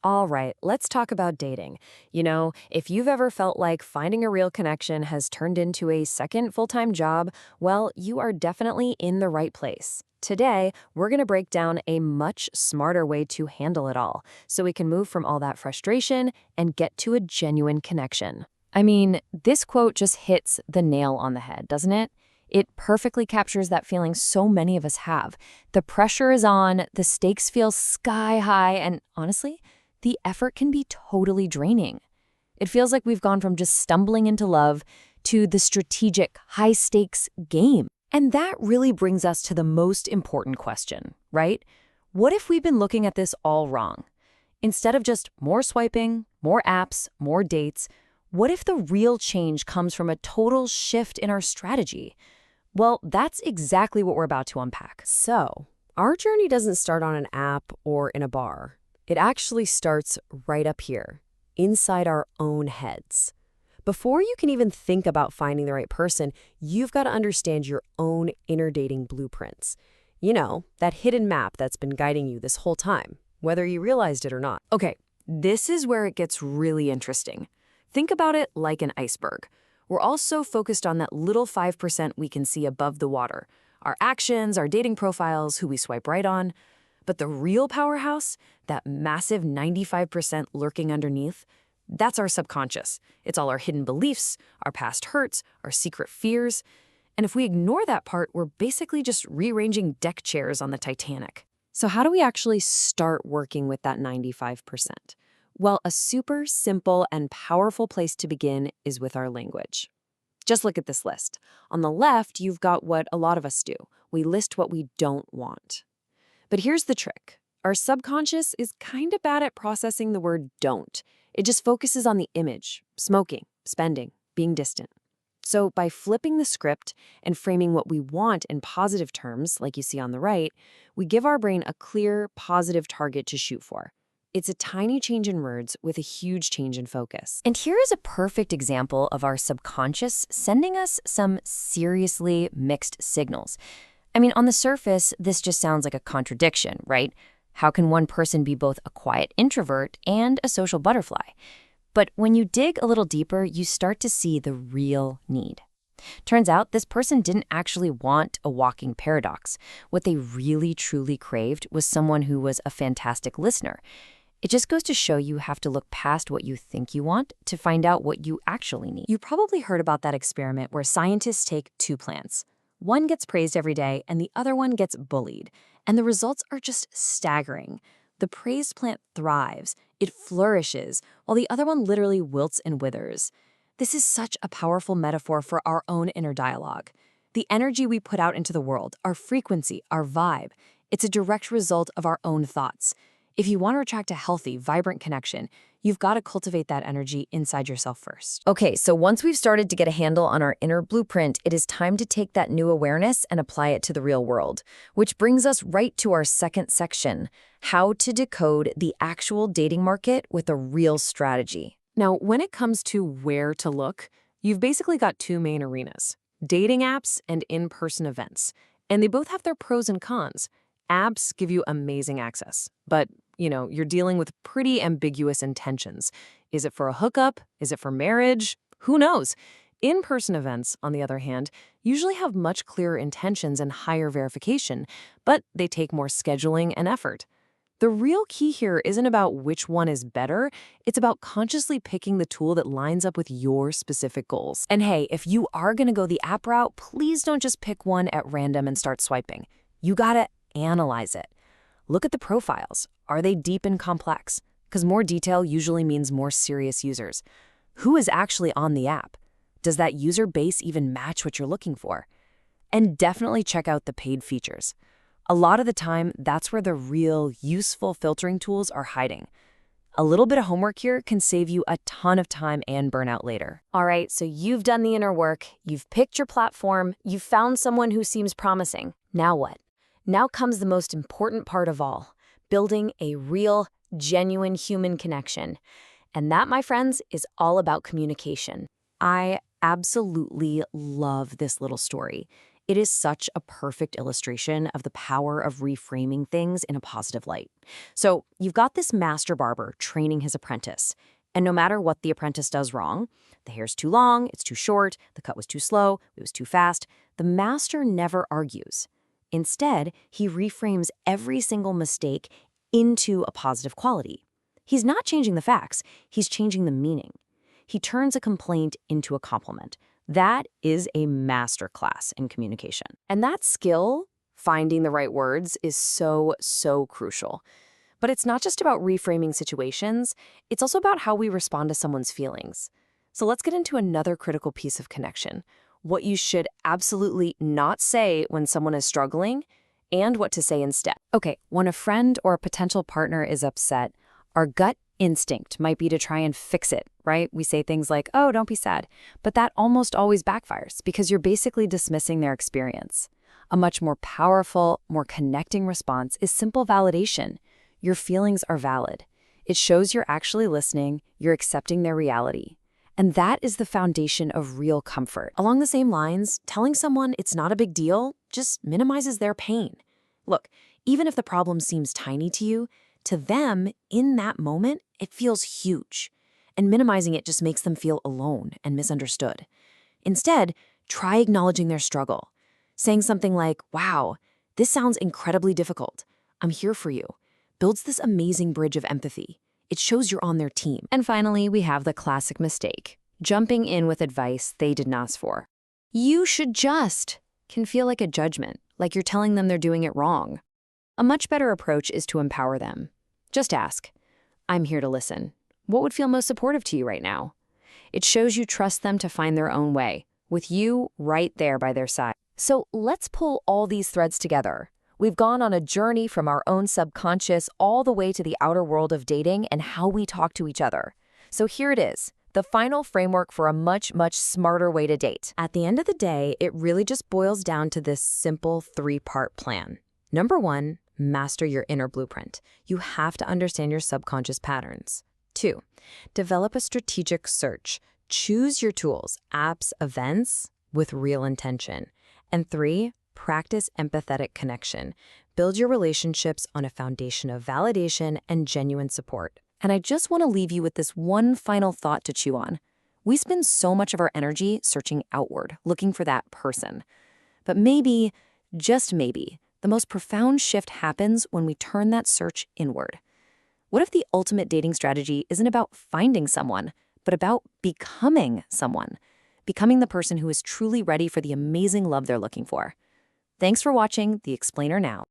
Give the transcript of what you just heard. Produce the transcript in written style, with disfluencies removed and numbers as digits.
All right, let's talk about dating. If you've ever felt like finding a real connection has turned into a second full-time job, well, you are definitely in the right place. Today, we're going to break down a much smarter way to handle it all so we can move from all that frustration and get to a genuine connection. I mean, this quote just hits the nail on the head, doesn't it? It perfectly captures that feeling so many of us have. The pressure is on, the stakes feel sky high, and honestly, the effort can be totally draining. It feels like we've gone from just stumbling into love to the strategic, high-stakes game. And that really brings us to the most important question, right? What if we've been looking at this all wrong? Instead of just more swiping, more apps, more dates, what if the real change comes from a total shift in our strategy? Well, that's exactly what we're about to unpack. So, our journey doesn't start on an app or in a bar. It actually starts right up here, inside our own heads. Before you can even think about finding the right person, you've got to understand your own inner dating blueprints. You know, that hidden map that's been guiding you this whole time, whether you realized it or not. Okay, this is where it gets really interesting. Think about it like an iceberg. We're all so focused on that little 5% we can see above the water. Our actions, our dating profiles, who we swipe right on. But the real powerhouse, that massive 95% lurking underneath, that's our subconscious. It's all our hidden beliefs, our past hurts, our secret fears. And if we ignore that part, we're basically just rearranging deck chairs on the Titanic. So how do we actually start working with that 95%? Well, a super simple and powerful place to begin is with our language. Just look at this list. On the left, you've got what a lot of us do. We list what we don't want. But here's the trick. Our subconscious is kind of bad at processing the word don't. It just focuses on the image, smoking, spending, being distant. So by flipping the script and framing what we want in positive terms, like you see on the right, we give our brain a clear, positive target to shoot for. It's a tiny change in words with a huge change in focus. And here is a perfect example of our subconscious sending us some seriously mixed signals. I mean, on the surface, this just sounds like a contradiction, right? How can one person be both a quiet introvert and a social butterfly? But when you dig a little deeper, you start to see the real need. Turns out this person didn't actually want a walking paradox. What they really, truly craved was someone who was a fantastic listener. It just goes to show you have to look past what you think you want to find out what you actually need. You probably heard about that experiment where scientists take two plants. One gets praised every day and the other one gets bullied. And the results are just staggering. The praised plant thrives, it flourishes, while the other one literally wilts and withers. This is such a powerful metaphor for our own inner dialogue. The energy we put out into the world, our frequency, our vibe, it's a direct result of our own thoughts. If you want to attract a healthy, vibrant connection, you've got to cultivate that energy inside yourself first. Okay, so once we've started to get a handle on our inner blueprint, it is time to take that new awareness and apply it to the real world, which brings us right to our second section, how to decode the actual dating market with a real strategy. Now, when it comes to where to look, you've basically got two main arenas, dating apps and in-person events. And they both have their pros and cons. Apps give you amazing access, but you're dealing with pretty ambiguous intentions. Is it for a hookup? Is it for marriage? Who knows? In-person events, on the other hand, usually have much clearer intentions and higher verification, but they take more scheduling and effort. The real key here isn't about which one is better, it's about consciously picking the tool that lines up with your specific goals. And hey, if you are going to go the app route, please don't just pick one at random and start swiping. You gotta analyze it. Look at the profiles. Are they deep and complex? Because more detail usually means more serious users. Who is actually on the app? Does that user base even match what you're looking for? And definitely check out the paid features. A lot of the time, that's where the real, useful filtering tools are hiding. A little bit of homework here can save you a ton of time and burnout later. All right, so you've done the inner work, you've picked your platform, you've found someone who seems promising. Now what? Now comes the most important part of all, building a real, genuine human connection. And that, my friends, is all about communication. I absolutely love this little story. It is such a perfect illustration of the power of reframing things in a positive light. So you've got this master barber training his apprentice. And no matter what the apprentice does wrong, the hair's too long, it's too short, the cut was too slow, it was too fast, the master never argues. Instead, he reframes every single mistake into a positive quality. He's not changing the facts, he's changing the meaning. He turns a complaint into a compliment. That is a masterclass in communication. And that skill, finding the right words, is so, so crucial. But it's not just about reframing situations, it's also about how we respond to someone's feelings. So let's get into another critical piece of connection: what you should absolutely not say when someone is struggling, and what to say instead. Okay, when a friend or a potential partner is upset, our gut instinct might be to try and fix it, right? We say things like, oh, don't be sad. But that almost always backfires because you're basically dismissing their experience. A much more powerful, more connecting response is simple validation. Your feelings are valid. It shows you're actually listening, you're accepting their reality. And that is the foundation of real comfort. Along the same lines, telling someone it's not a big deal just minimizes their pain. Look, even if the problem seems tiny to them, in that moment, it feels huge. And minimizing it just makes them feel alone and misunderstood. Instead, try acknowledging their struggle. Saying something like, wow, this sounds incredibly difficult. I'm here for you. Builds this amazing bridge of empathy. It shows you're on their team. And finally, we have the classic mistake: jumping in with advice they didn't ask for. You should just can feel like a judgment, like you're telling them they're doing it wrong. A much better approach is to empower them. Just ask, I'm here to listen. What would feel most supportive to you right now? It shows you trust them to find their own way, with you right there by their side. So let's pull all these threads together. We've gone on a journey from our own subconscious all the way to the outer world of dating and how we talk to each other. So here it is, the final framework for a much, much smarter way to date. At the end of the day, it really just boils down to this simple 3-part plan. Number 1, master your inner blueprint. You have to understand your subconscious patterns. 2, develop a strategic search. Choose your tools, apps, events with real intention. And 3, practice empathetic connection. Build your relationships on a foundation of validation and genuine support. And I just want to leave you with this one final thought to chew on. We spend so much of our energy searching outward, looking for that person. But maybe, just maybe, the most profound shift happens when we turn that search inward. What if the ultimate dating strategy isn't about finding someone, but about becoming someone? Becoming the person who is truly ready for the amazing love they're looking for. Thanks for watching The Explainer Now.